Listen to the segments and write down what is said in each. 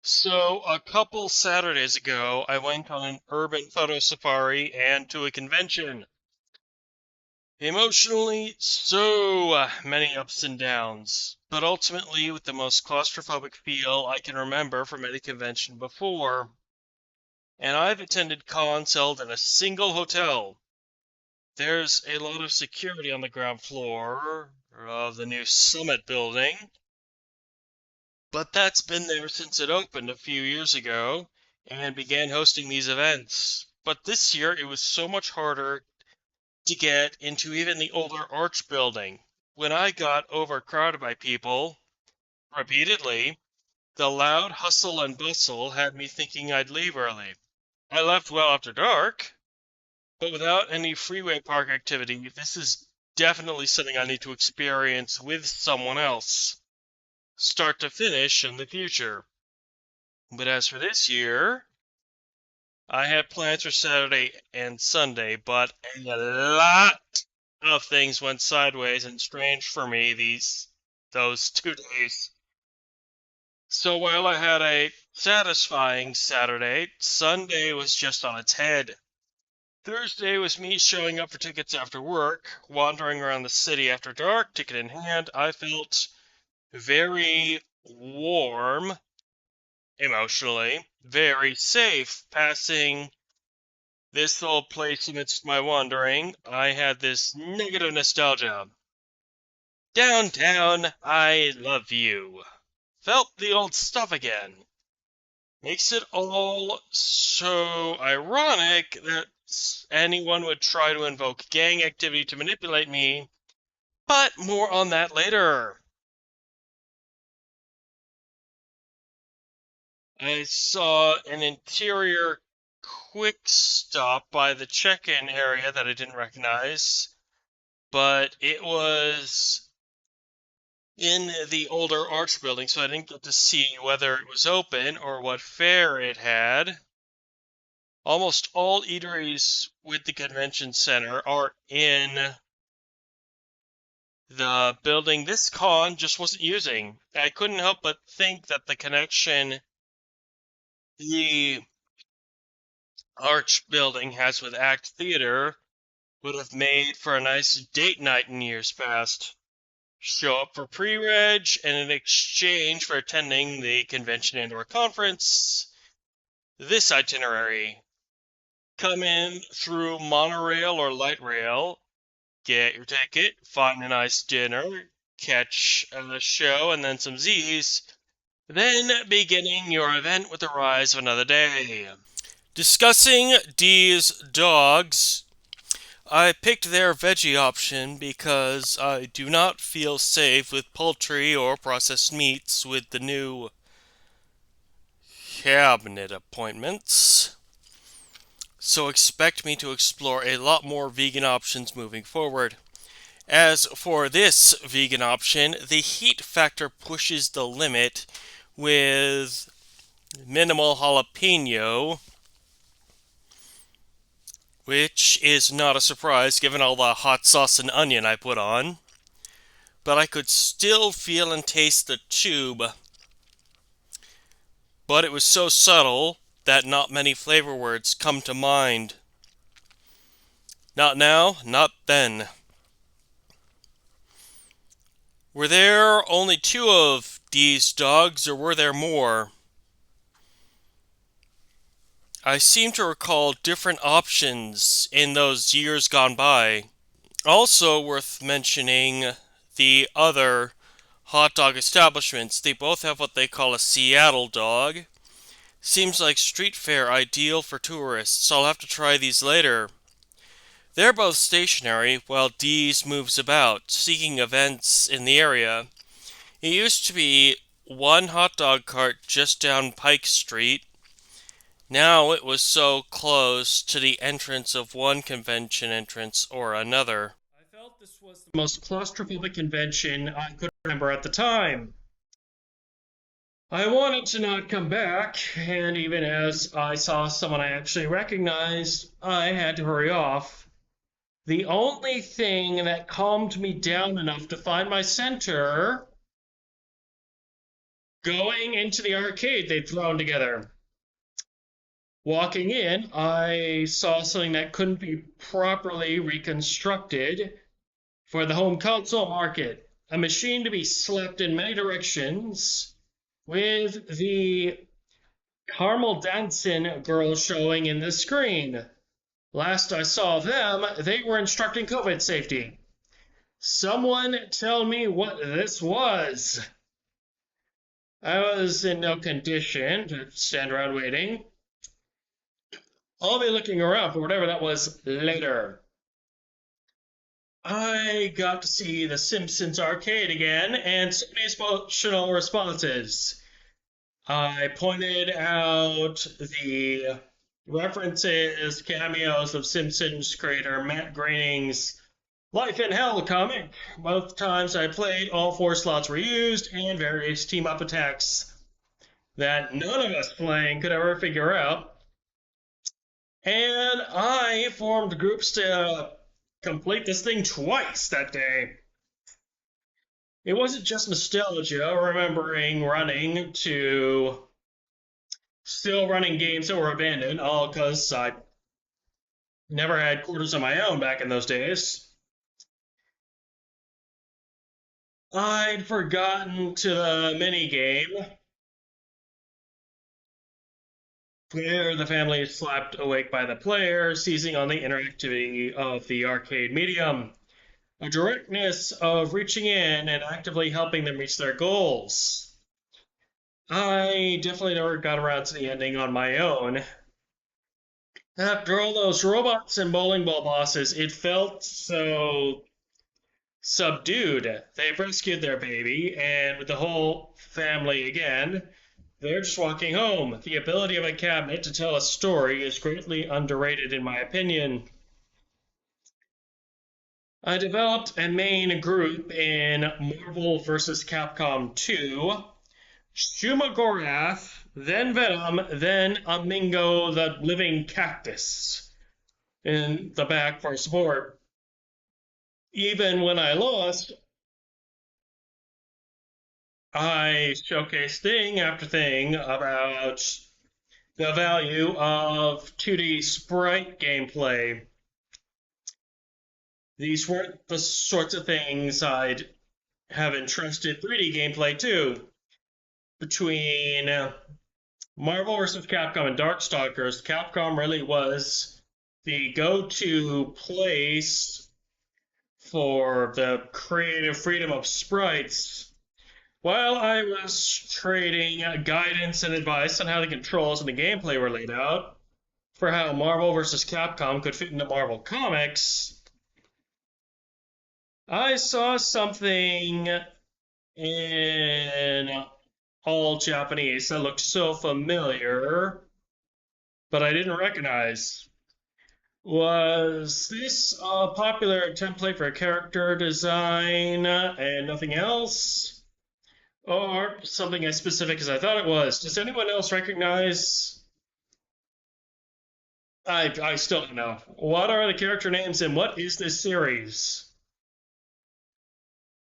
So, a couple Saturdays ago, I went on an urban photo safari and to a convention. Emotionally, so many ups and downs, but ultimately with the most claustrophobic feel I can remember from any convention before. And I've attended cons held in a single hotel. There's a lot of security on the ground floor of the new Summit building, but that's been there since it opened a few years ago and began hosting these events. But this year it was so much harder to get into even the older arch building. When I got overcrowded by people repeatedly, the loud hustle and bustle had me thinking I'd leave early. I left well after dark, but without any freeway park activity, this is definitely something I need to experience with someone else, start to finish in the future. But as for this year, I had plans for Saturday and Sunday, but a lot of things went sideways and strange for me those 2 days. So while I had a satisfying Saturday, Sunday was just on its head. Thursday was me showing up for tickets after work, wandering around the city after dark, ticket in hand. I felt very warm emotionally, very safe passing this little place amidst my wandering. I had this negative nostalgia. Downtown, I love you. Felt the old stuff again. Makes it all so ironic that anyone would try to invoke gang activity to manipulate me, but more on that later. I saw an interior quick stop by the check-in area that I didn't recognize, but it was in the older arch building, so I didn't get to see whether it was open or what fare it had. Almost all eateries with the convention center are in the building this con just wasn't using. I couldn't help but think that the connection the arch building has with Act Theater would have made for a nice date night in years past. Show up for pre-reg, and in exchange for attending the convention and/or conference, this itinerary. Come in through monorail or light rail, get your ticket, find a nice dinner, catch a show and then some Z's, then beginning your event with the rise of another day. Discussing D's dogs, I picked their veggie option because I do not feel safe with poultry or processed meats with the new cabinet appointments. So expect me to explore a lot more vegan options moving forward. As for this vegan option, the heat factor pushes the limit with minimal jalapeno, which is not a surprise given all the hot sauce and onion I put on. But I could still feel and taste the tube. But it was so subtle that not many flavor words come to mind. Not now, not then. Were there only 2 of these dogs, or were there more? I seem to recall different options in those years gone by. Also worth mentioning, the other hot dog establishments. They both have what they call a Seattle dog. Seems like street fare ideal for tourists. I'll have to try these later. They're both stationary, while D's moves about, seeking events in the area. It used to be one hot dog cart just down Pike Street. Now it was so close to the entrance of one convention entrance or another. I felt this was the most claustrophobic convention I could remember at the time. I wanted to not come back, and even as I saw someone I actually recognized, I had to hurry off. The only thing that calmed me down enough to find my center going into the arcade they'd thrown together. Walking in, I saw something that couldn't be properly reconstructed for the home console market. A machine to be slapped in many directions with the caramel dancing girl showing in the screen. Last I saw them, they were instructing COVID safety. Someone tell me what this was. I was in no condition to stand around waiting. I'll be looking around for whatever that was later. I got to see The Simpsons arcade again and so many emotional responses. I pointed out the references, cameos of Simpsons creator Matt Groening's Life in Hell comic. Both times I played, all 4 slots were used, and various team-up attacks that none of us playing could ever figure out. And I formed groups to complete this thing twice that day. It wasn't just nostalgia, remembering running to still running games that were abandoned, all because I never had quarters of my own back in those days. I'd forgotten to the mini game where the family is slapped awake by the player, seizing on the interactivity of the arcade medium, a directness of reaching in and actively helping them reach their goals. I definitely never got around to the ending on my own. After all those robots and bowling ball bosses, it felt so subdued. They've rescued their baby, and with the whole family again, they're just walking home. The ability of a cabinet to tell a story is greatly underrated in my opinion. I developed a main group in Marvel vs. Capcom 2, Shumagorath, then Venom, then Amingo the Living Cactus in the back for support. Even when I lost, I showcased thing after thing about the value of 2D sprite gameplay. These weren't the sorts of things I'd have entrusted 3D gameplay to. Between Marvel vs. Capcom and Darkstalkers, Capcom really was the go-to place for the creative freedom of sprites. While I was trading guidance and advice on how the controls and the gameplay were laid out for how Marvel vs. Capcom could fit into Marvel Comics, I saw something in all Japanese that looked so familiar, but I didn't recognize. Was this a popular template for character design and nothing else? Or something as specific as I thought it was? Does anyone else recognize? I still don't know. What are the character names and what is this series?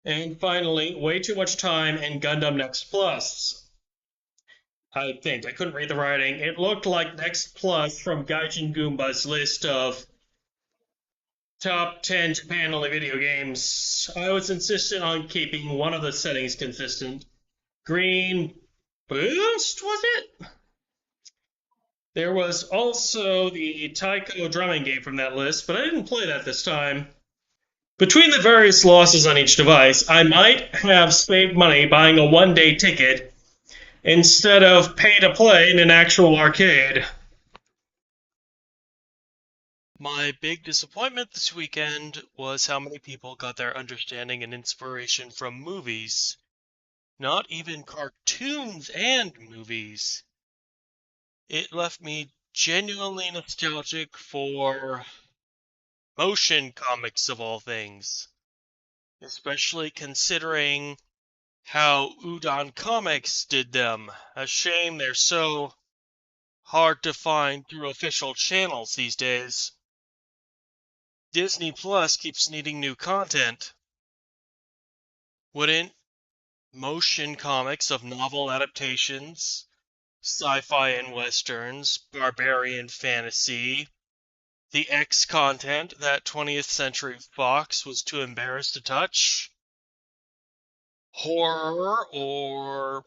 And finally, way too much time in Gundam Next Plus. I think. I couldn't read the writing. It looked like Next Plus from Gaijin Goomba's list of top 10 Japan-only video games. I was insistent on keeping one of the settings consistent. Green Boost, was it? There was also the Taiko drumming game from that list, but I didn't play that this time. Between the various losses on each device, I might have saved money buying a one-day ticket instead of pay-to-play in an actual arcade. My big disappointment this weekend was how many people got their understanding and inspiration from movies. Not even cartoons and movies. It left me genuinely nostalgic for motion comics of all things. Especially considering how Udon Comics did them. A shame they're so hard to find through official channels these days. Disney Plus keeps needing new content. Wouldn't motion comics of novel adaptations, sci-fi and westerns, barbarian fantasy, the X content that 20th Century Fox was too embarrassed to touch, horror or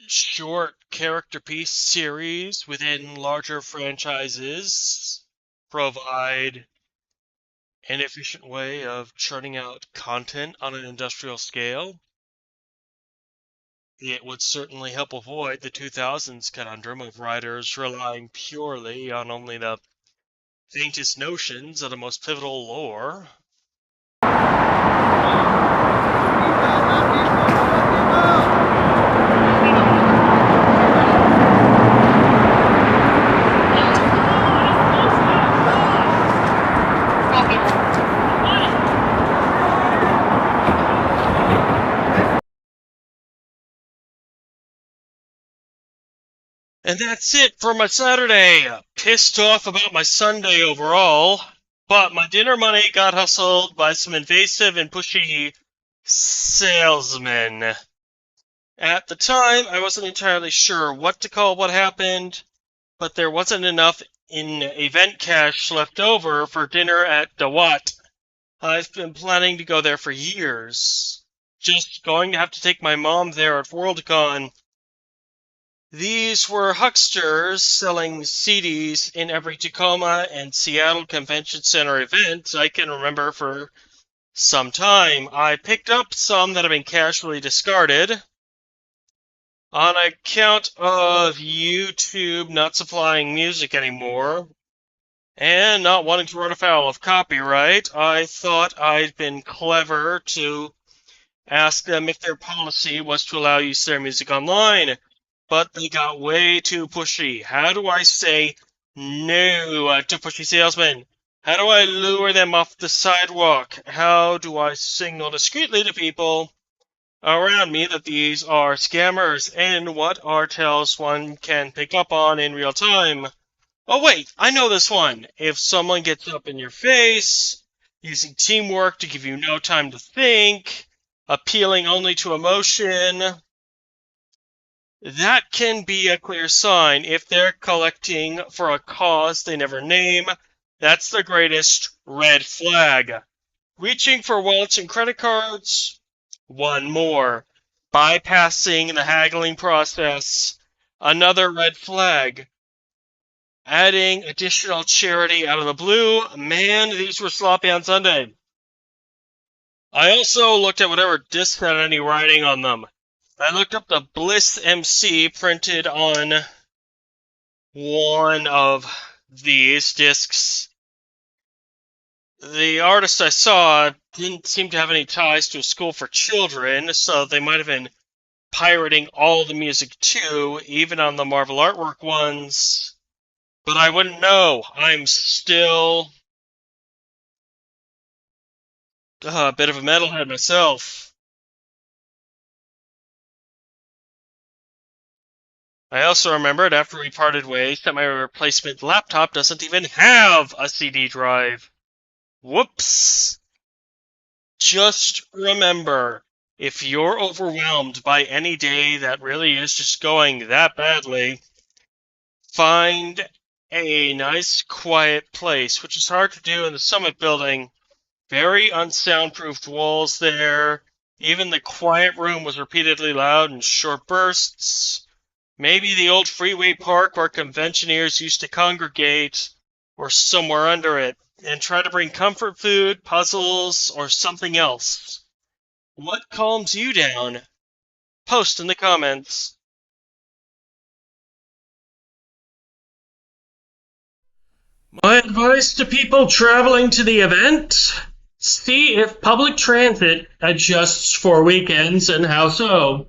short character piece series within larger franchises provide an efficient way of churning out content on an industrial scale. It would certainly help avoid the 2000s conundrum of writers relying purely on only the faintest notions of the most pivotal lore. And that's it for my Saturday. Pissed off about my Sunday overall, but my dinner money got hustled by some invasive and pushy salesmen. At the time, I wasn't entirely sure what to call what happened, but there wasn't enough in event cash left over for dinner at Dewat. I've been planning to go there for years. Just going to have to take my mom there at Worldcon. These were hucksters selling CDs in every Tacoma and Seattle Convention Center event I can remember for some time. I picked up some that have been casually discarded. On account of YouTube not supplying music anymore, and not wanting to run afoul of copyright, I thought I'd been clever to ask them if their policy was to allow use of their music online. But they got way too pushy. How do I say no to pushy salesmen? How do I lure them off the sidewalk? How do I signal discreetly to people around me that these are scammers? And what are tells one can pick up on in real time? Oh wait, I know this one. If someone gets up in your face, using teamwork to give you no time to think, appealing only to emotion, that can be a clear sign. If they're collecting for a cause they never name, that's the greatest red flag. Reaching for wallets and credit cards? One more. Bypassing the haggling process? Another red flag. Adding additional charity out of the blue? Man, these were sloppy on Sunday. I also looked at whatever disc had any writing on them. I looked up the Bliss MC printed on one of these discs. The artist I saw didn't seem to have any ties to a school for children, so they might have been pirating all the music too, even on the Marvel artwork ones. But I wouldn't know. I'm still a bit of a metalhead myself. I also remembered after we parted ways that my replacement laptop doesn't even have a CD drive. Whoops! Just remember, if you're overwhelmed by any day that really is just going that badly, find a nice quiet place, which is hard to do in the Summit building. Very unsoundproofed walls there. Even the quiet room was repeatedly loud in short bursts. Maybe the old freeway park where conventioneers used to congregate, or somewhere under it, and try to bring comfort food, puzzles, or something else. What calms you down? Post in the comments. My advice to people traveling to the event? See if public transit adjusts for weekends and how so.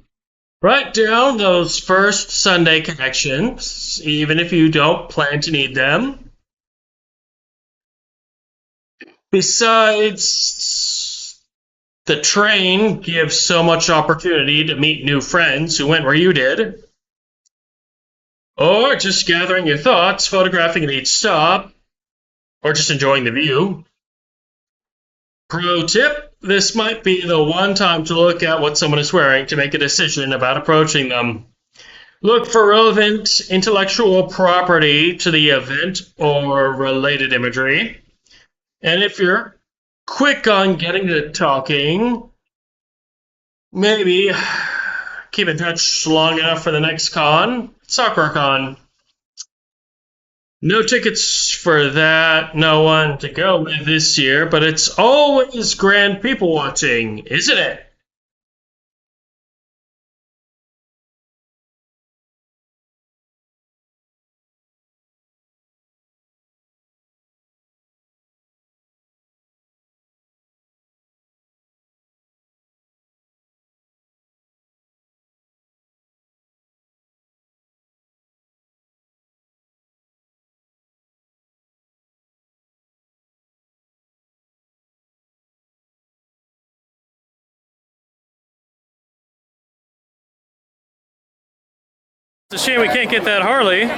Write down those first Sunday connections, even if you don't plan to need them. Besides, the train gives so much opportunity to meet new friends who went where you did. Or just gathering your thoughts, photographing at each stop, or just enjoying the view. Pro tip: this might be the one time to look at what someone is wearing to make a decision about approaching them. Look for relevant intellectual property to the event or related imagery. And if you're quick on getting to talking, maybe keep in touch long enough for the next con, Sakura Con. No tickets for that, no one to go with this year, but it's always grand people watching, isn't it? It's a shame we can't get that Harley in.